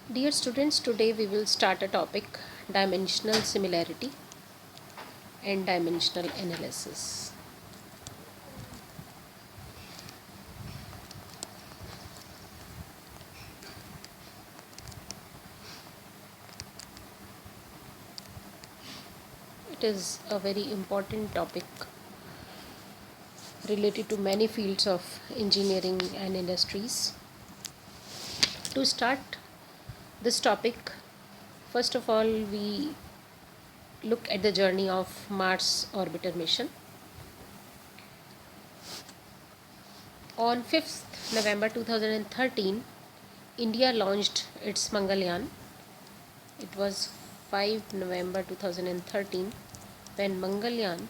Dear students, today we will start a topic dimensional similarity and dimensional analysis. It is a very important topic related to many fields of engineering and industries. To start this topic, first of all, we look at the journey of Mars orbiter mission. On 5th November 2013, India launched its Mangalyaan. It was 5 November 2013 when Mangalyaan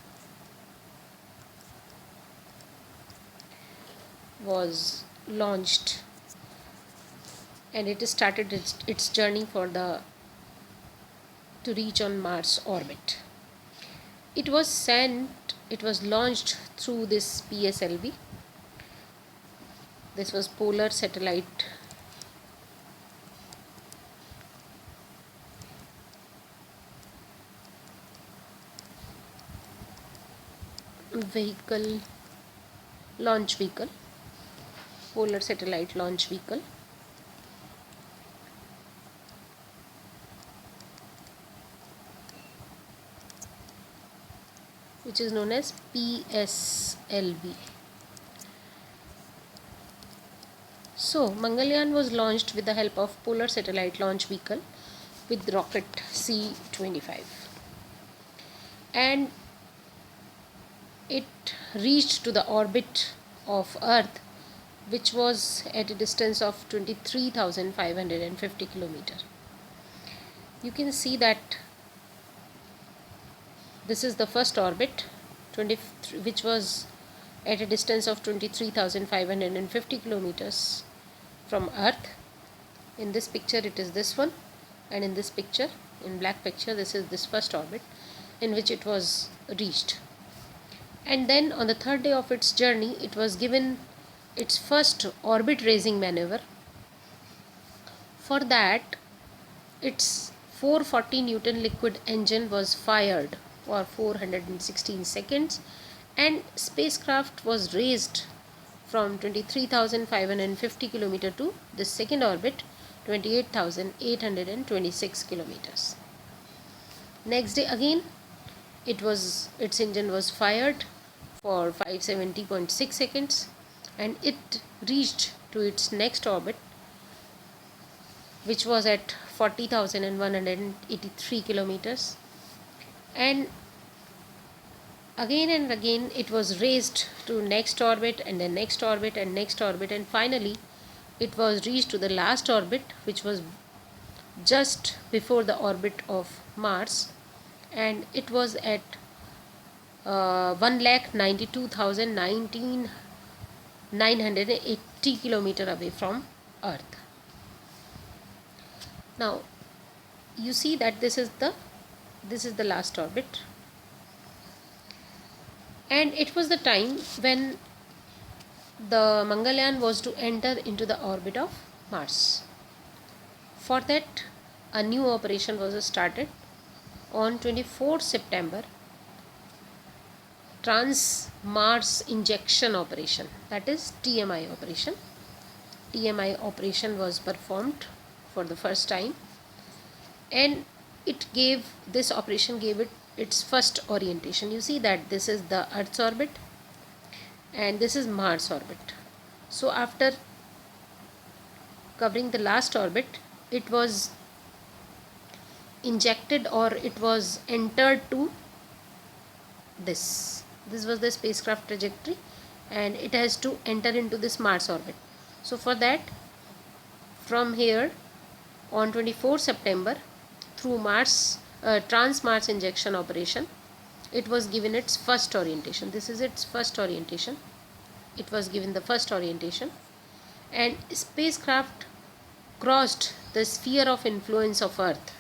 was launched, and it started its journey to reach on Mars orbit. It was launched through this PSLV. This was Polar Satellite Vehicle Launch Vehicle, Polar Satellite Launch Vehicle. Which is known as PSLV. So, Mangalyaan was launched with the help of Polar Satellite Launch Vehicle with rocket C-25, and it reached to the orbit of Earth, which was at a distance of 23,550 kilometers. You can see that this is the first orbit, which was at a distance of 23,550 kilometers from Earth. In this picture it is this one, and in this picture, in black picture, this is this first orbit in which it was reached. And then on the third day of its journey, it was given its first orbit raising maneuver. For that, its 440 Newton liquid engine was fired for 416 seconds, and spacecraft was raised from 23,550 km to the second orbit, 28,826 kilometers. Next day again, its engine was fired for 570.6 seconds, and it reached to its next orbit, which was at 40,183 kilometers. And again it was raised to next orbit and then next orbit and next orbit, and finally it was reached to the last orbit, which was just before the orbit of Mars, and it was at 1,92,980 kilometers away from Earth. Now you see that this is the last orbit, and it was the time when the Mangalyaan was to enter into the orbit of Mars. For that, a new operation was started on 24 September, Trans-Mars Injection Operation, that is TMI operation. TMI operation was performed for the first time, and this operation gave it its first orientation. You see that this is the Earth's orbit and this is Mars orbit. So after covering the last orbit, it was injected, or it was entered to this was the spacecraft trajectory, and it has to enter into this Mars orbit. So for that, from here on 24 September, through Trans-Mars Injection Operation, it was given its first orientation. This is its first orientation. It was given the first orientation, and spacecraft crossed the sphere of influence of Earth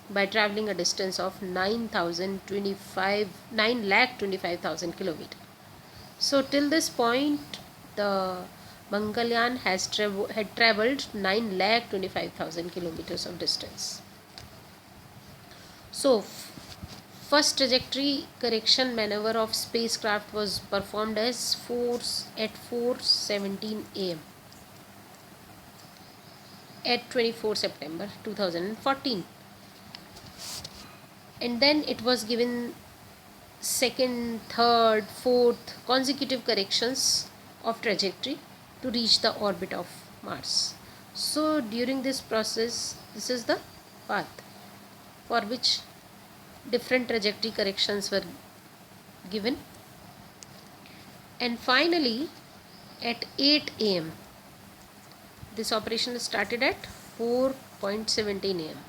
by traveling a distance of 9,25,000 kilometers. So till this point, the Mangalyaan had traveled 9,25,000 kilometers of distance. So, first trajectory correction maneuver of spacecraft was performed as force at 4:17 am at 24 September 2014, and then it was given second, third, fourth consecutive corrections of trajectory to reach the orbit of Mars. So during this process, this is the path for which different trajectory corrections were given, and finally at 8 am, this operation started at 4:17 am,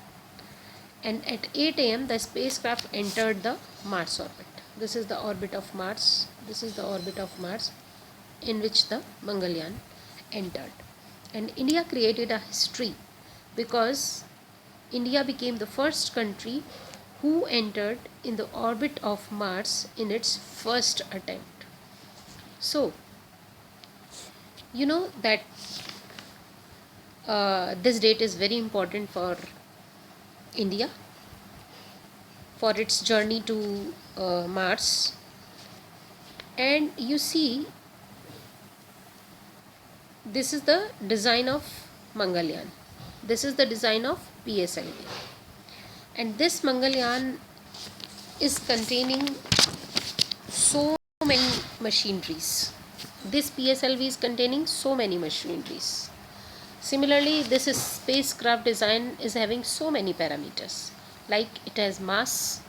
and at 8 am the spacecraft entered the Mars orbit. This is the orbit of Mars. This is the orbit of Mars in which the Mangalyaan entered. And India created a history because India became the first country who entered in the orbit of Mars in its first attempt. So, you know that this date is very important for India for its journey to Mars. And you see, this is the design of Mangalyaan. This is the design of PSLV. And this Mangalyaan is containing so many machineries. This PSLV is containing so many machineries. Similarly, this spacecraft design is having so many parameters. Like it has mass,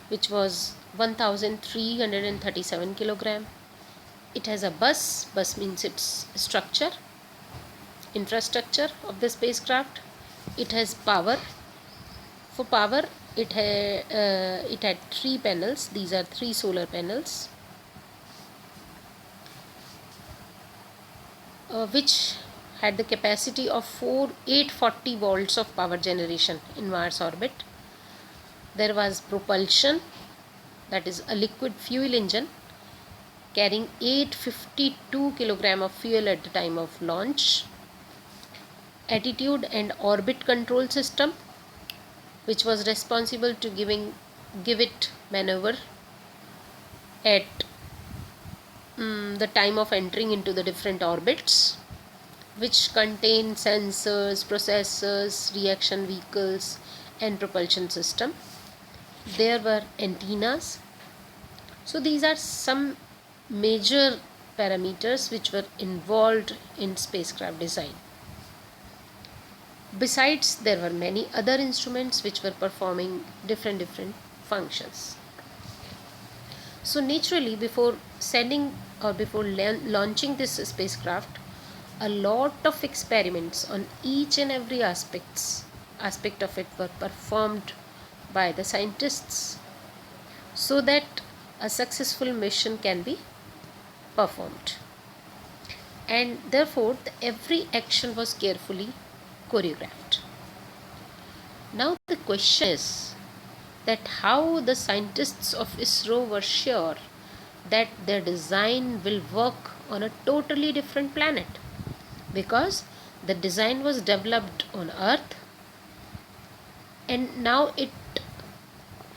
which was 1,337 kilogram. It has a bus. Bus means its structure, infrastructure of the spacecraft. It has power. For power, it had 3 panels. These are 3 solar panels, which had the capacity of 840 volts of power generation in Mars orbit. There was propulsion, that is a liquid fuel engine carrying 852 kilogram of fuel at the time of launch. Attitude and orbit control system, which was responsible to give it maneuver at the time of entering into the different orbits, which contain sensors, processors, reaction vehicles and propulsion system. There were antennas. So these are some major parameters which were involved in spacecraft design. Besides, there were many other instruments which were performing different functions. So naturally, before sending or before launching this spacecraft, a lot of experiments on each and every aspect of it were performed by the scientists so that a successful mission can be performed. And therefore, every action was carefully choreographed. Now the question is that how the scientists of ISRO were sure that their design will work on a totally different planet, because the design was developed on Earth and now it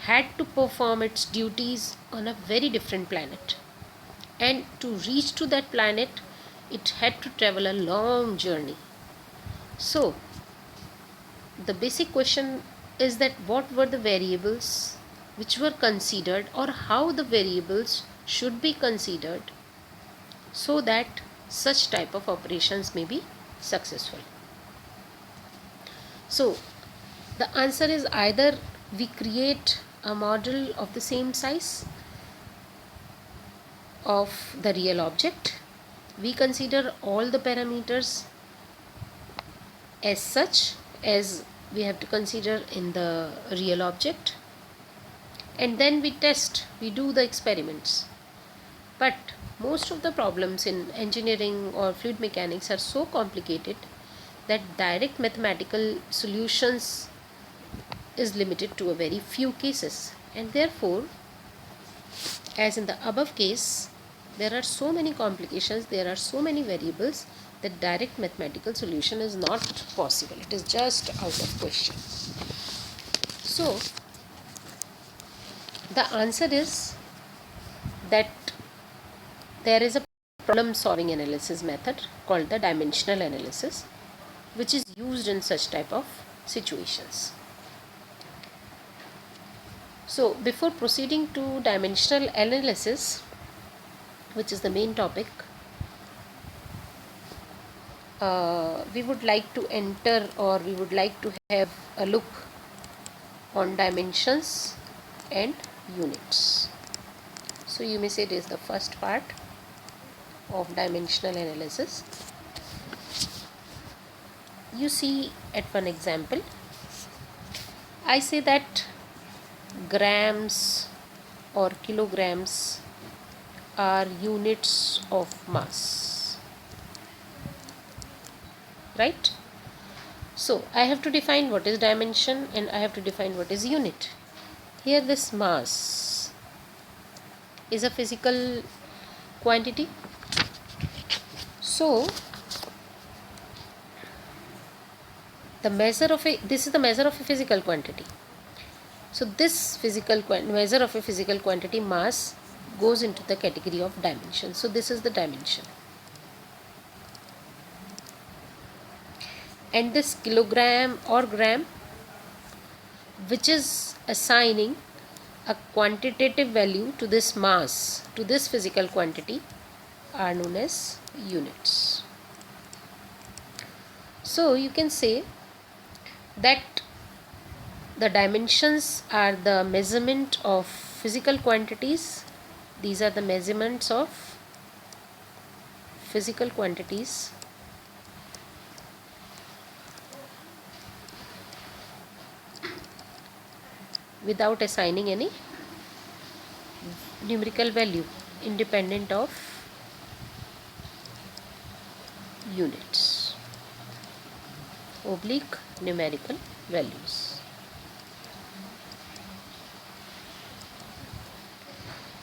had to perform its duties on a very different planet, and to reach to that planet it had to travel a long journey. So the basic question is that what were the variables which were considered, or how the variables should be considered so that such type of operations may be successful. So the answer is either we create a model of the same size of the real object, we consider all the parameters as such as we have to consider in the real object, and then we do the experiments. But most of the problems in engineering or fluid mechanics are so complicated that direct mathematical solutions is limited to a very few cases, and therefore, as in the above case, There are so many complications, there are so many variables that direct mathematical solution is not possible. It is just out of question. So the answer is that there is a problem solving analysis method called the dimensional analysis, which is used in such type of situations. So before proceeding to dimensional analysis, which is the main topic, we would like to enter, or we would like to have a look on dimensions and units. So you may say this is the first part of dimensional analysis. You see at one example, I say that grams or kilograms are units of mass, right? So I have to define what is dimension and I have to define what is unit. Here this mass is a physical quantity. So the measure of this is the measure of a physical quantity. So this measure of a physical quantity, mass, goes into the category of dimension. So this is the dimension. And this kilogram or gram, which is assigning a quantitative value to this mass, to this physical quantity, are known as units. So you can say that the dimensions are the measurement of physical quantities. These are the measurements of physical quantities without assigning any numerical value independent of units oblique numerical values.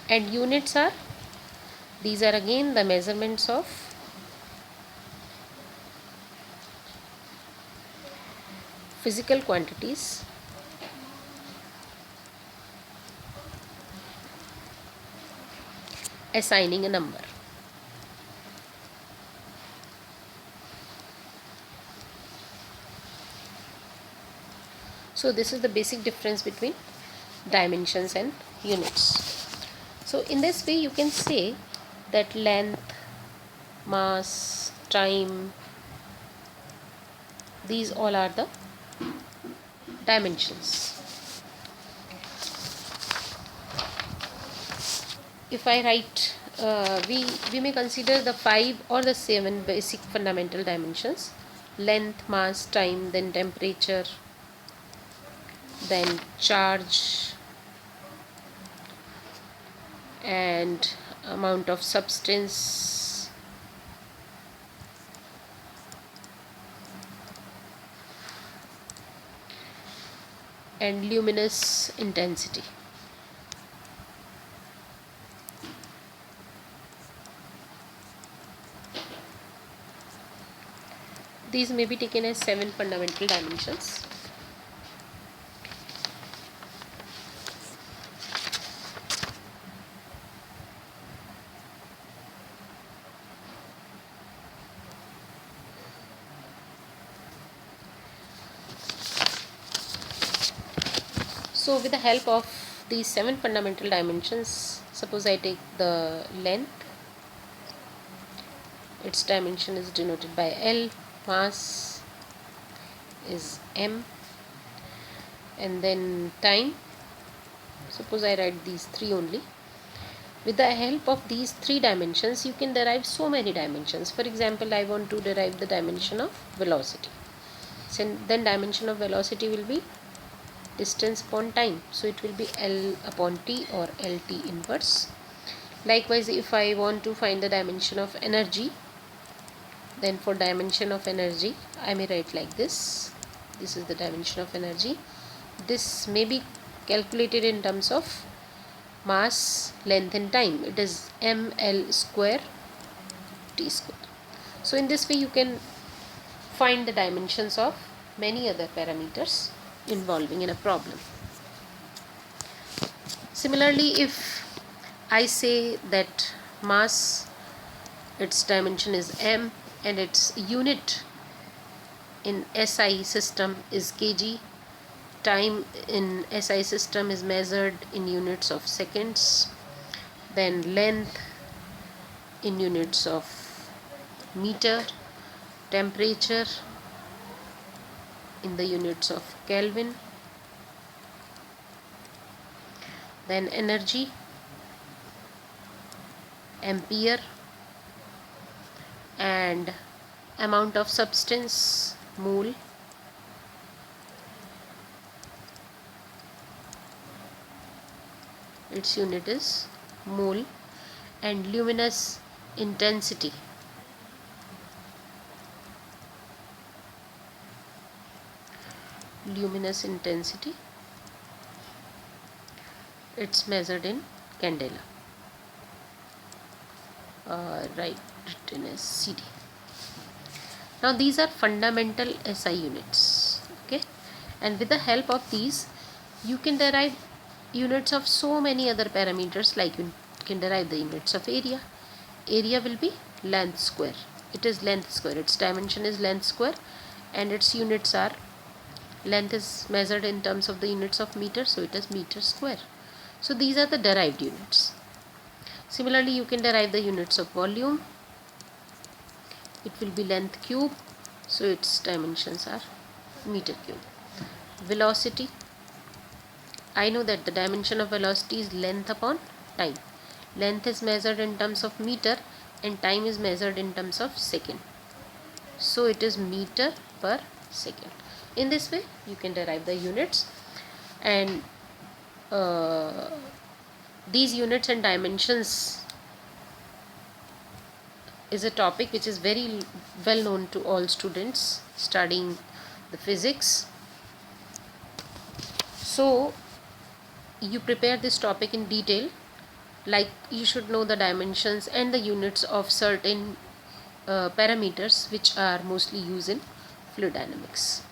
And units are, these are again the measurements of physical quantities assigning a number. So this is the basic difference between dimensions and units. So in this way you can say that length, mass, time, these all are the dimensions. If I write, we may consider the 5 or the 7 basic fundamental dimensions: length, mass, time, then temperature, then charge, and amount of substance, and luminous intensity. These may be taken as 7 fundamental dimensions. So with the help of these 7 fundamental dimensions, suppose I take the length, its dimension is denoted by L, mass is M, and then time, suppose I write these 3 only. With the help of these 3 dimensions, you can derive so many dimensions. For example, I want to derive the dimension of velocity. So then dimension of velocity will be distance upon time. So it will be L upon T or LT inverse. Likewise, if I want to find the dimension of energy, then for dimension of energy, I may write like this. This is the dimension of energy. This may be calculated in terms of mass, length and time. It is ml square t square. So in this way you can find the dimensions of many other parameters involving in a problem. Similarly, if I say that mass, its dimension is m and its unit in SI system is kg, time in SI system is measured in units of seconds, then length in units of meter, temperature in the units of Kelvin, then energy, ampere, and amount of substance, mole, its unit is mole, and luminous intensity, it's measured in candela, right, written as CD. Now these are fundamental SI units, okay, and with the help of these you can derive units of so many other parameters, like you can derive the units of area. Area will be length square, it is length square, its dimension is length square, and its units are, length is measured in terms of the units of meter, so it is meter square. So these are the derived units. Similarly, you can derive the units of volume. It will be length cube, so its dimensions are meter cube. Velocity, I know that the dimension of velocity is length upon time. Length is measured in terms of meter and time is measured in terms of second, so it is meter per second. In this way you can derive the units, and these units and dimensions is a topic which is very well known to all students studying the physics. So you prepare this topic in detail, like you should know the dimensions and the units of certain parameters which are mostly used in fluid dynamics.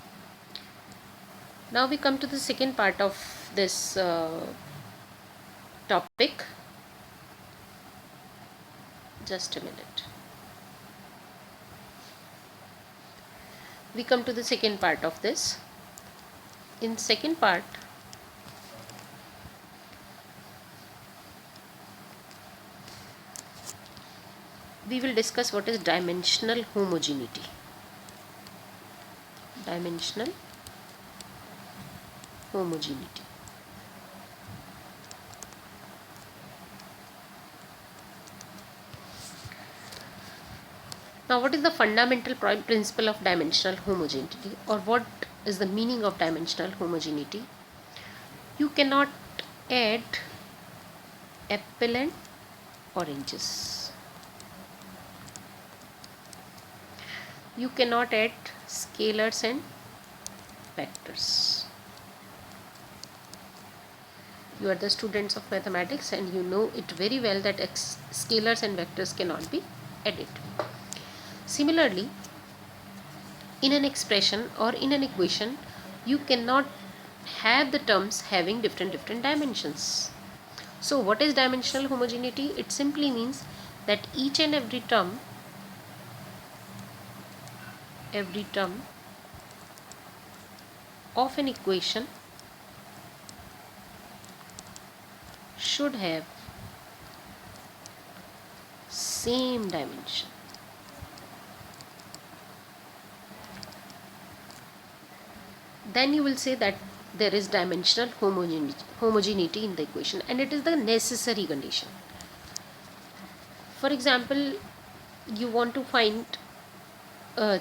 Now we come to the second part of this topic. Just a minute. We come to the second part of this. In second part, we will discuss what is dimensional homogeneity. Dimensional homogeneity. Now, what is the fundamental principle of dimensional homogeneity, or what is the meaning of dimensional homogeneity? You cannot add apple and oranges. You cannot add scalars and vectors. You are the students of mathematics and you know it very well that scalars and vectors cannot be added. Similarly, in an expression or in an equation, you cannot have the terms having different dimensions. So what is dimensional homogeneity? It simply means that each and every term of an equation should have same dimension. Then you will say that there is dimensional homogeneity in the equation, and it is the necessary condition. For example, you want to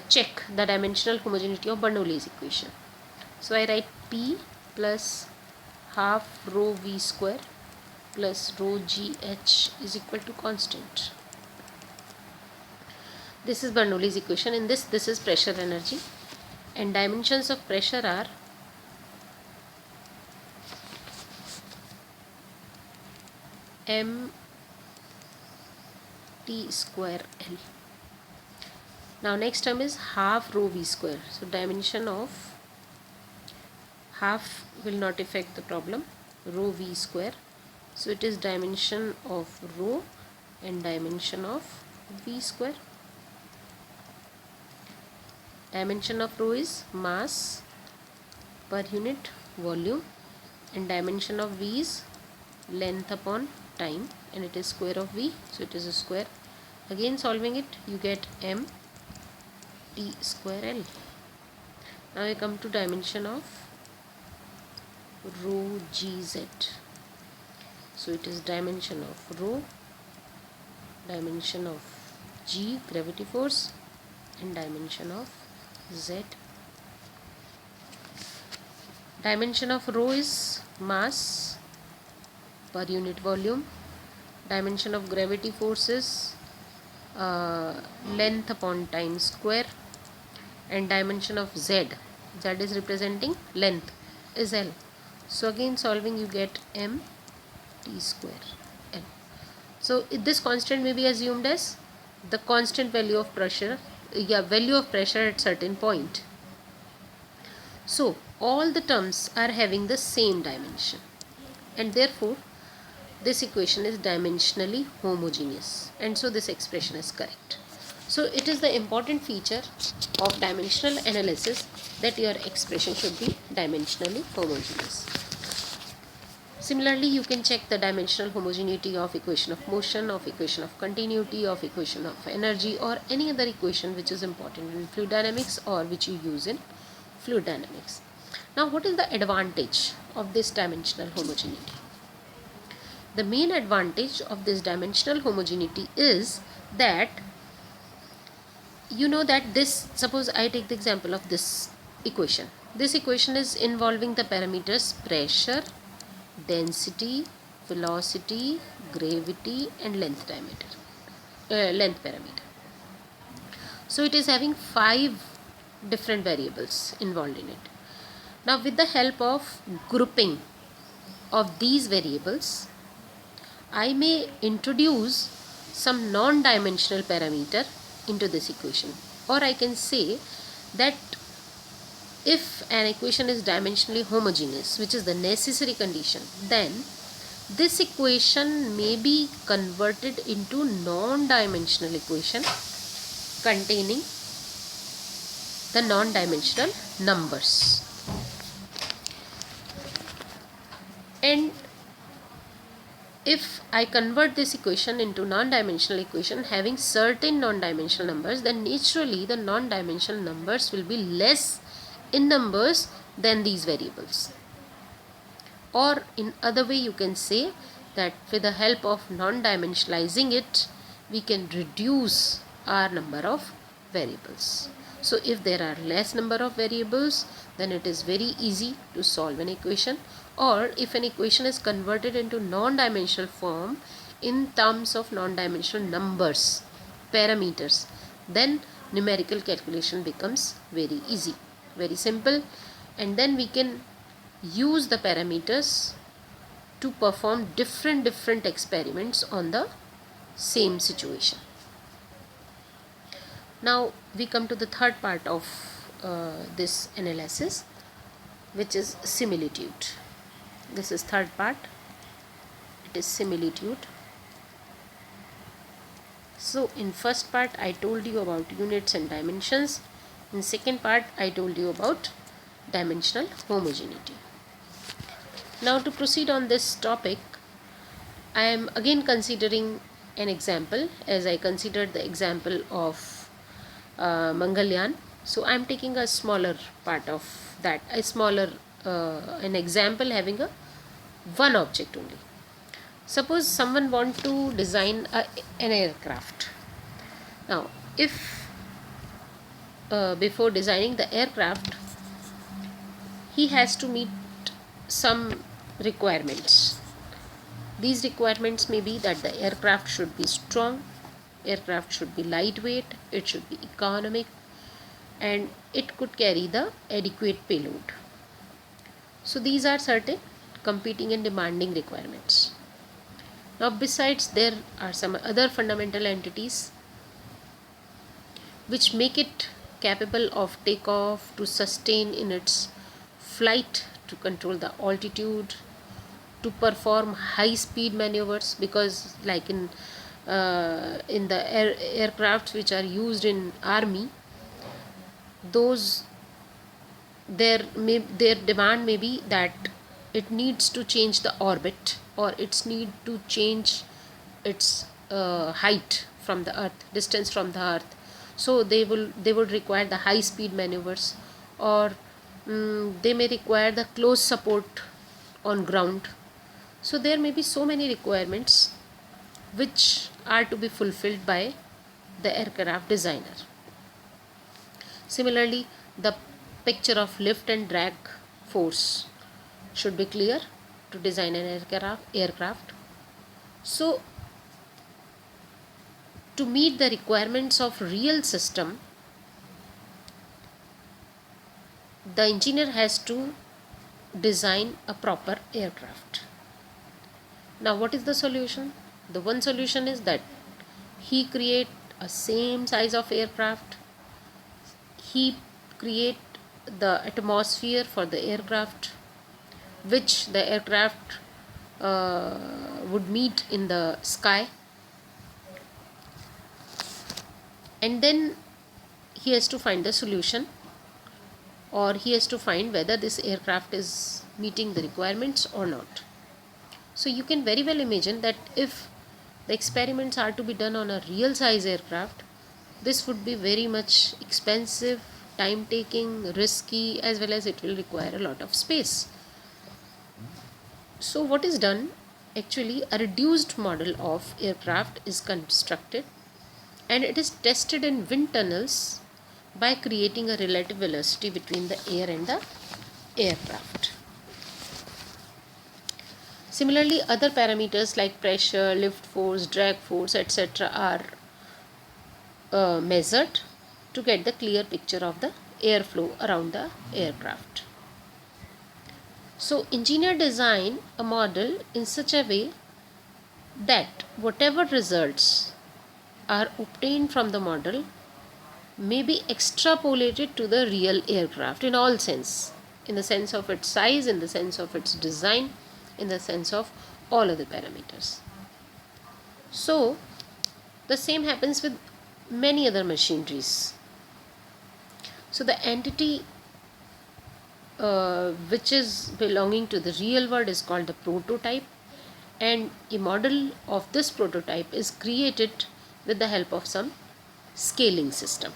check the dimensional homogeneity of Bernoulli's equation. So I write P plus half rho V square plus rho GH is equal to constant. This is Bernoulli's equation. In this is pressure energy, and dimensions of pressure are m t square L. Now next term is half rho v square. So dimension of half will not affect the problem, rho v square. So it is dimension of rho and dimension of v square. Dimension of rho is mass per unit volume and dimension of v is length upon time, and it is square of v, so it is a square. Again solving it, you get m t square L. Now I come to dimension of rho gz. So it is dimension of rho, dimension of g, gravity force, and dimension of z. Dimension of rho is mass per unit volume. Dimension of gravity force is length upon time square, and dimension of z is representing length, is L. So again solving, you get m t square L. So this constant may be assumed as the constant value of pressure, value of pressure at certain point. So all the terms are having the same dimension, and therefore this equation is dimensionally homogeneous, and so this expression is correct. So it is the important feature of dimensional analysis that your expression should be dimensionally homogeneous. Similarly, you can check the dimensional homogeneity of equation of motion, of equation of continuity, of equation of energy, or any other equation which is important in fluid dynamics or which you use in fluid dynamics. Now, what is the advantage of this dimensional homogeneity? The main advantage of this dimensional homogeneity is that you know that this, suppose I take the example of this equation. This equation is involving the parameters pressure, density, velocity, gravity, and length parameter. So it is having 5 different variables involved in it. Now with the help of grouping of these variables, I may introduce some non-dimensional parameter into this equation, or I can say that if an equation is dimensionally homogeneous, which is the necessary condition, then this equation may be converted into non-dimensional equation containing the non-dimensional numbers. And if I convert this equation into non-dimensional equation having certain non-dimensional numbers, then naturally the non-dimensional numbers will be less in numbers than these variables. Or in other way, you can say that with the help of non-dimensionalizing it, we can reduce our number of variables. So if there are less number of variables, then it is very easy to solve an equation. Or if an equation is converted into non-dimensional form in terms of non-dimensional numbers, parameters, then numerical calculation becomes very easy, very simple, and then we can use the parameters to perform different experiments on the same situation. Now we come to the third part of this analysis, which is similitude. This is third part, it is similitude. So in first part I told you about units and dimensions. In second part I told you about dimensional homogeneity. Now to proceed on this topic, I am again considering an example, as I considered the example of Mangalyaan. So I am taking a smaller part of that, an example having one object only. Suppose someone want to design an aircraft. Now if before designing the aircraft he has to meet some requirements. These requirements may be that the aircraft should be strong, aircraft should be lightweight, it should be economic, and it could carry the adequate payload. So these are certain competing and demanding requirements. Now besides, there are some other fundamental entities which make it capable of takeoff, to sustain in its flight, to control the altitude, to perform high speed maneuvers, because like in the aircrafts which are used in army, those their demand may be that it needs to change the orbit, or it's need to change its height from the earth, distance from the earth. So they would require the high speed maneuvers, or they may require the close support on ground. So there may be so many requirements which are to be fulfilled by the aircraft designer. Similarly, the picture of lift and drag force should be clear to design an aircraft. So to meet the requirements of real system, the engineer has to design a proper aircraft. Now what is the solution? The one solution is that he create a same size of aircraft, he create the atmosphere for the aircraft which the aircraft would meet in the sky, and then he has to find the solution, or he has to find whether this aircraft is meeting the requirements or not. So you can very well imagine that if the experiments are to be done on a real size aircraft, this would be very much expensive, time taking, risky, as well as it will require a lot of space. So what is done? Actually, a reduced model of aircraft is constructed, and it is tested in wind tunnels by creating a relative velocity between the air and the aircraft. Similarly, other parameters like pressure, lift force, drag force, etc. are measured to get the clear picture of the airflow around the aircraft. So engineer design a model in such a way that whatever results are obtained from the model may be extrapolated to the real aircraft in all sense, in the sense of its size, in the sense of its design, in the sense of all other parameters. So the same happens with many other machineries. So the entity which is belonging to the real world is called the prototype, and a model of this prototype is created with the help of some scaling system.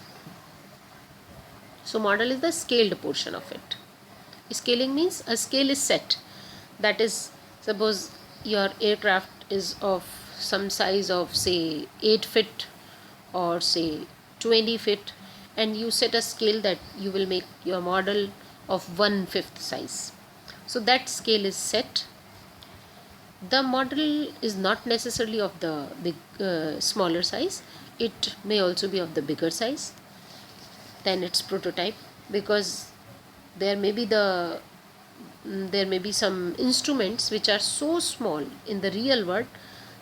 So model is the scaled portion of it. Scaling means a scale is set, that is, suppose your aircraft is of some size of say 8 feet or say 20 feet, and you set a scale that you will make your model of 1/5 size. So that scale is set. The model is not necessarily of the smaller size, it may also be of the bigger size than its prototype, because there may be some instruments which are so small in the real world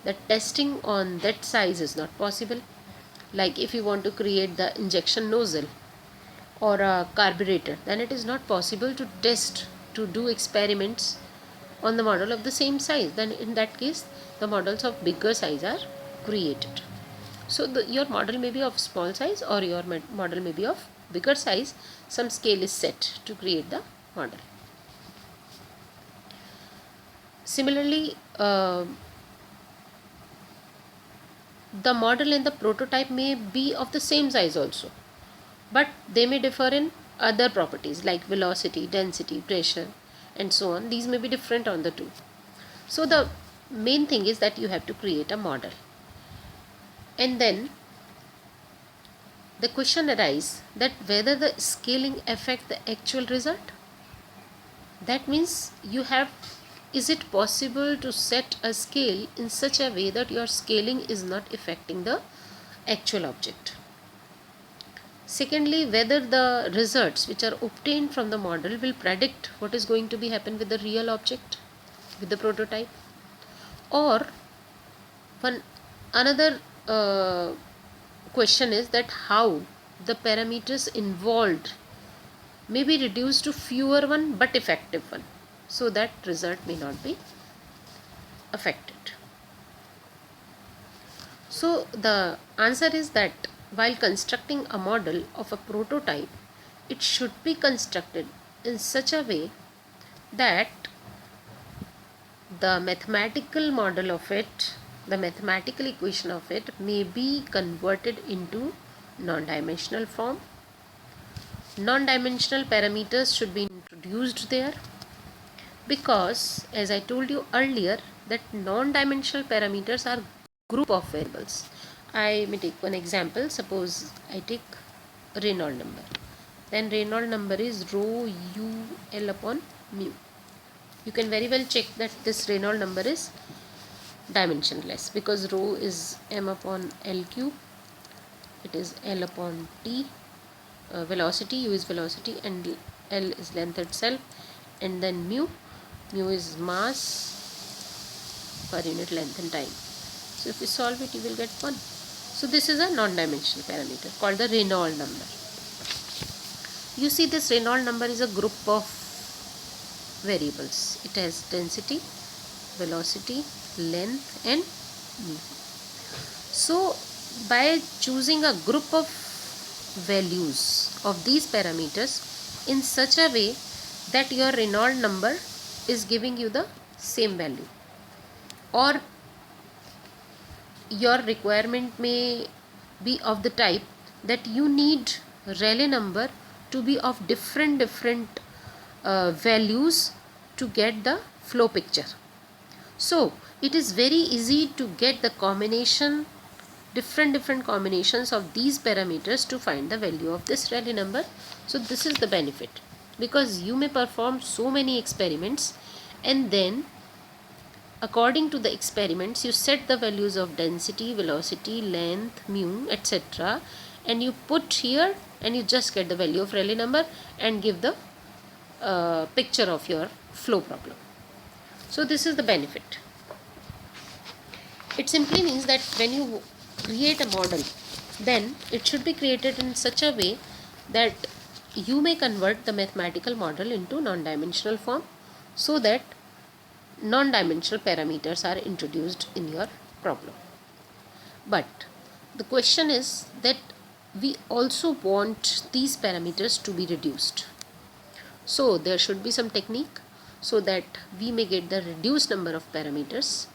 that testing on that size is not possible. Like if you want to create the injection nozzle or a carburetor, then it is not possible to test, to do experiments on the model of the same size. Then in that case the models of bigger size are created. So your model may be of small size or your model may be of bigger size. Some scale is set to create the model. Similarly, the model and the prototype may be of the same size also, but they may differ in other properties like velocity, density, pressure, and so on. These may be different on the two. So the main thing is that you have to create a model, and then the question arises that whether the scaling affect the actual result. That means is it possible to set a scale in such a way that your scaling is not affecting the actual object? Secondly, whether the results which are obtained from the model will predict what is going to be happen with the real object, with the prototype, or One another question is that how the parameters involved may be reduced to fewer one but effective one, so that result may not be affected. So the answer is that while constructing a model of a prototype, it should be constructed in such a way that the mathematical model of it, the mathematical equation of it may be converted into non-dimensional form. Non-dimensional parameters should be introduced there, because as I told you earlier that non-dimensional parameters are group of variables. I may take one example. Suppose I take Reynolds number, then Reynolds number is rho u L upon mu. You can very well check that this Reynolds number is dimensionless, because rho is m upon L cube, it is L upon t, velocity, u is velocity, and L is length itself, and then mu is mass per unit length and time. So if you solve it, you will get 1. So this is a non-dimensional parameter called the Reynolds number. You see, this Reynolds number is a group of variables. It has density, velocity, length and mu. So by choosing a group of values of these parameters in such a way that your Reynolds number is giving you the same value, or your requirement may be of the type that you need Rayleigh number to be of different values to get the flow picture. So it is very easy to get the combination, different combinations of these parameters to find the value of this Rayleigh number. So this is the benefit, because you may perform so many experiments, and then according to the experiments you set the values of density, velocity, length, mu, etc., and you put here and you just get the value of Rayleigh number and give the picture of your flow problem. So this is the benefit. It simply means that when you create a model, then it should be created in such a way that you may convert the mathematical model into non-dimensional form, so that non-dimensional parameters are introduced in your problem. But the question is that we also want these parameters to be reduced. So there should be some technique so that we may get the reduced number of parameters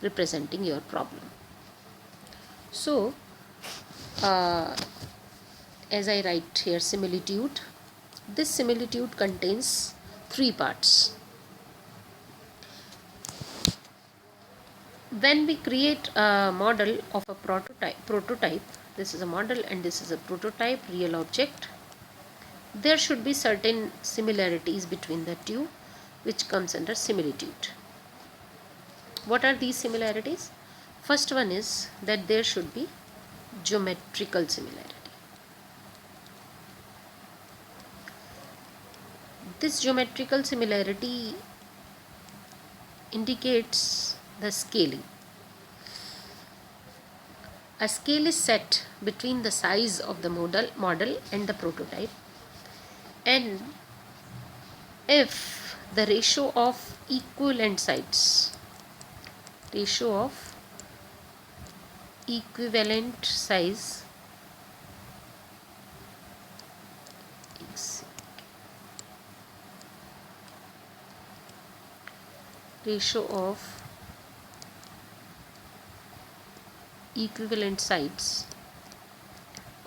representing your problem. So as I write here similitude, this similitude contains 3 parts. When we create a model of a prototype, this is a model and this is a prototype, real object, there should be certain similarities between the two, which comes under similitude. What are these similarities? First one is that there should be geometrical similarity. This geometrical similarity indicates the scaling. A scale is set between the size of the model and the prototype, and if the ratio of equivalent sides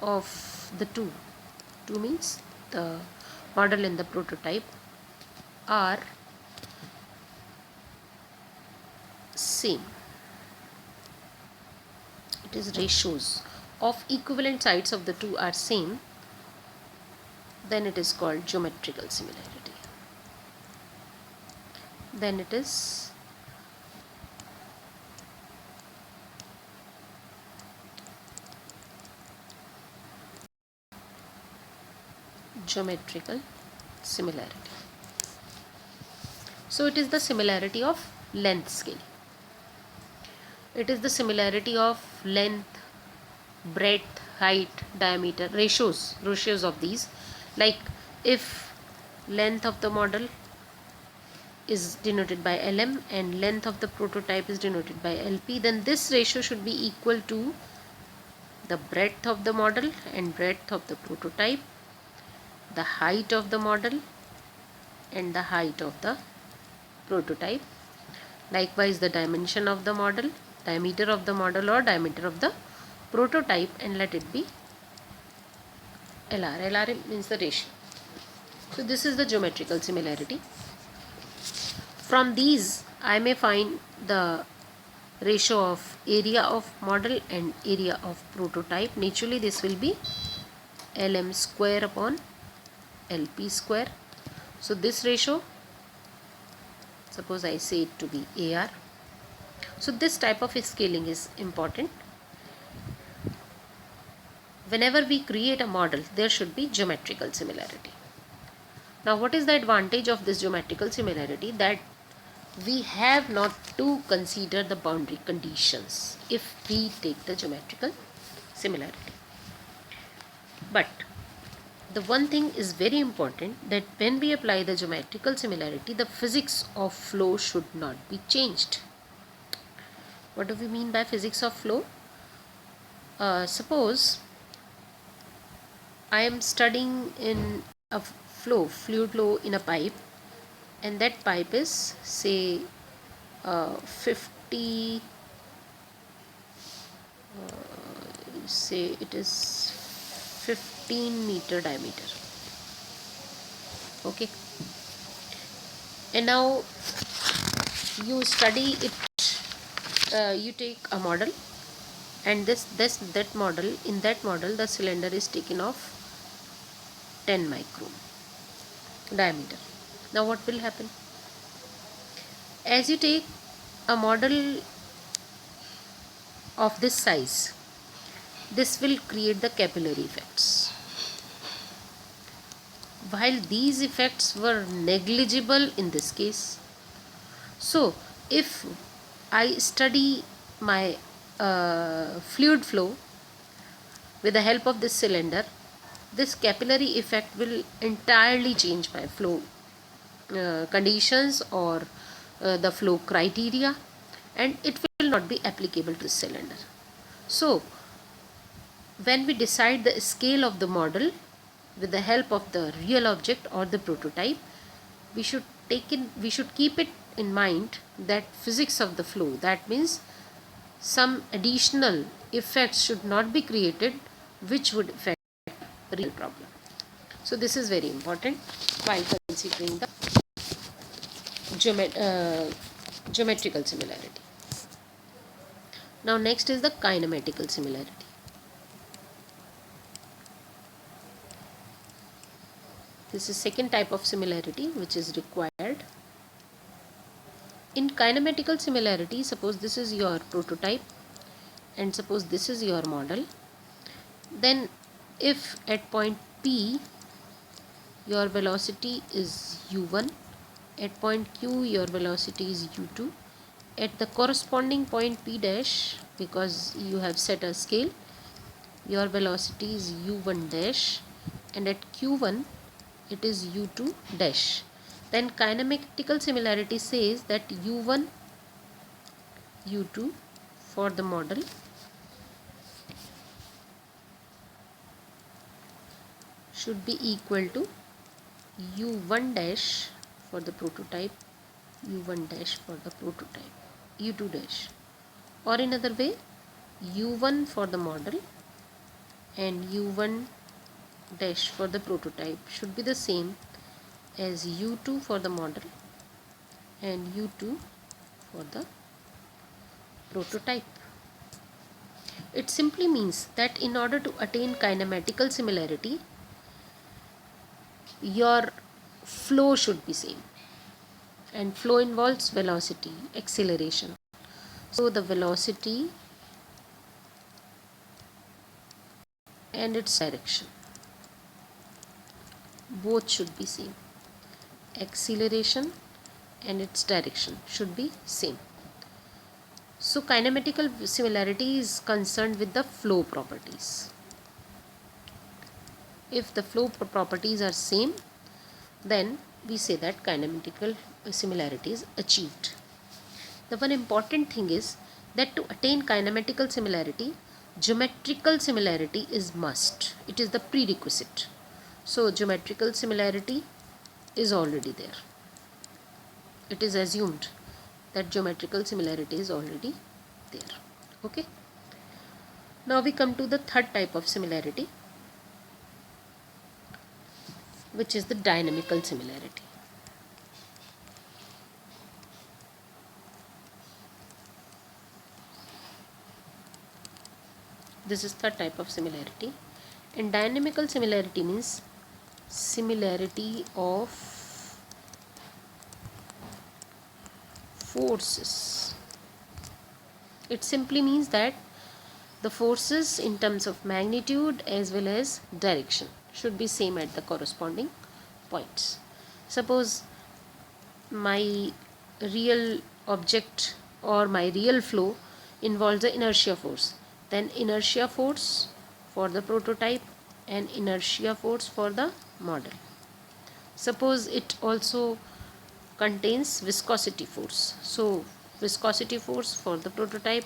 of the two means the model and the prototype are same. It is ratios of equivalent sides of the two are same, then it is called geometrical similarity. Then it is geometrical similarity. So it is the similarity of length scale. It is the similarity of length, breadth, height, diameter, ratios of these. Like if length of the model is denoted by LM and length of the prototype is denoted by LP, then this ratio should be equal to the breadth of the model and breadth of the prototype, the height of the model and the height of the prototype. Likewise, the dimension of the model, diameter of the model or diameter of the prototype, and let it be LR. LR means the ratio. So this is the geometrical similarity. From these, I may find the ratio of area of model and area of prototype. Naturally, this will be LM square upon LP square. So this ratio, suppose I say it to be AR. So this type of scaling is important. Whenever we create a model, there should be geometrical similarity. Now, what is the advantage of this geometrical similarity? That we have not to consider the boundary conditions if we take the geometrical similarity. But the one thing is very important, that when we apply the geometrical similarity, the physics of flow should not be changed. What do we mean by physics of flow? Suppose I am studying in a fluid flow in a pipe, and that pipe is say 50, say it is 15-meter diameter. Okay, and now you study it, you take a model, and that model, in that model the cylinder is taken of 10 micron diameter. Now what will happen? As you take a model of this size, this will create the capillary effects. While these effects were negligible in this case, so if I study my fluid flow with the help of this cylinder, this capillary effect will entirely change my flow conditions or the flow criteria, and it will not be applicable to the cylinder. So when we decide the scale of the model with the help of the real object or the prototype, we should keep it in mind that physics of the flow, that means some additional effects should not be created which would affect the real problem. So this is very important while considering the geometrical similarity. Now next is the kinematical similarity. This is second type of similarity which is required. In kinematical similarity, suppose this is your prototype and suppose this is your model, then if at point P your velocity is u1, at point Q your velocity is u2, at the corresponding point P dash, because you have set a scale, your velocity is u1 dash, and at q1 it is u2 dash. Then kinematical similarity says that u1 u2 for the model should be equal to u1 dash for the prototype, u1 dash for the prototype, u2 dash, or in other way u1 for the model and u1 dash for the prototype should be the same as u2 for the model and u2 for the prototype. It simply means that in order to attain kinematical similarity, your flow should be same, and flow involves velocity, acceleration. So the velocity and its direction both should be same. Acceleration and its direction should be same. So kinematical similarity is concerned with the flow properties. If the flow properties are same, then we say that kinematical similarity is achieved. The one important thing is that to attain kinematical similarity, geometrical similarity is must. It is the prerequisite. So geometrical similarity is already there. It is assumed that geometrical similarity is already there. Okay. Now we come to the third type of similarity, which is the dynamical similarity. This is third type of similarity, and dynamical similarity means similarity of forces. It simply means that the forces in terms of magnitude as well as direction should be same at the corresponding points. Suppose my real object or my real flow involves the inertia force, then inertia force for the prototype and inertia force for the model. Suppose it also contains viscosity force, so viscosity force for the prototype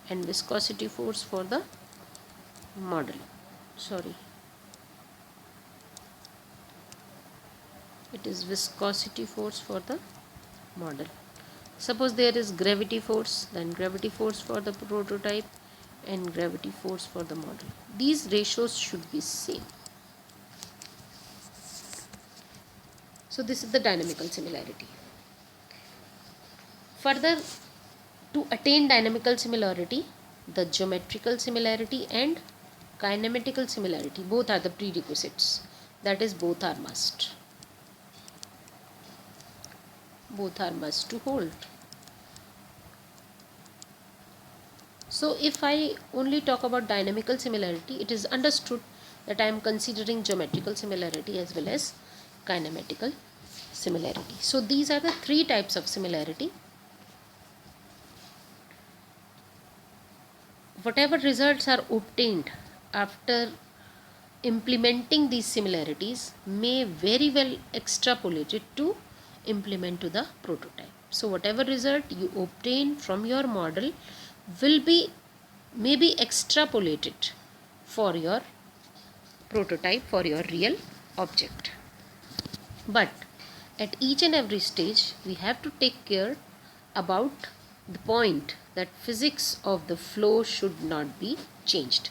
and viscosity force for the model. It is viscosity force for the model. Suppose there is gravity force, then gravity force for the prototype and gravity force for the model. These ratios should be same. So this is the dynamical similarity. Further, to attain dynamical similarity, the geometrical similarity and kinematical similarity both are the prerequisites. That is, both are must. Both are must to hold. So if I only talk about dynamical similarity, it is understood that I am considering geometrical similarity as well as kinematical similarity. So these are the three types of similarity. Whatever results are obtained after implementing these similarities may very well extrapolate it to implement to the prototype. So whatever result you obtain from your model will be maybe extrapolated for your prototype, for your real object. But at each and every stage we have to take care about the point that physics of the flow should not be changed.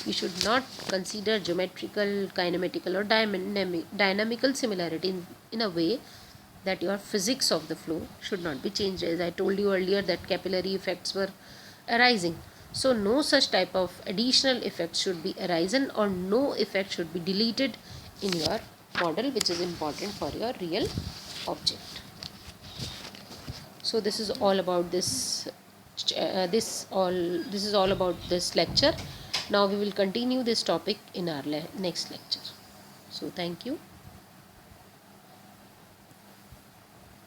We should not consider geometrical, kinematical or dynamical similarity in a way that your physics of the flow should not be changed. As I told you earlier that capillary effects were arising. So no such type of additional effects should be arisen, or no effect should be deleted in your model, which is important for your real object. So this is all about this this is all about this lecture. Now we will continue this topic in our next lecture. So thank you.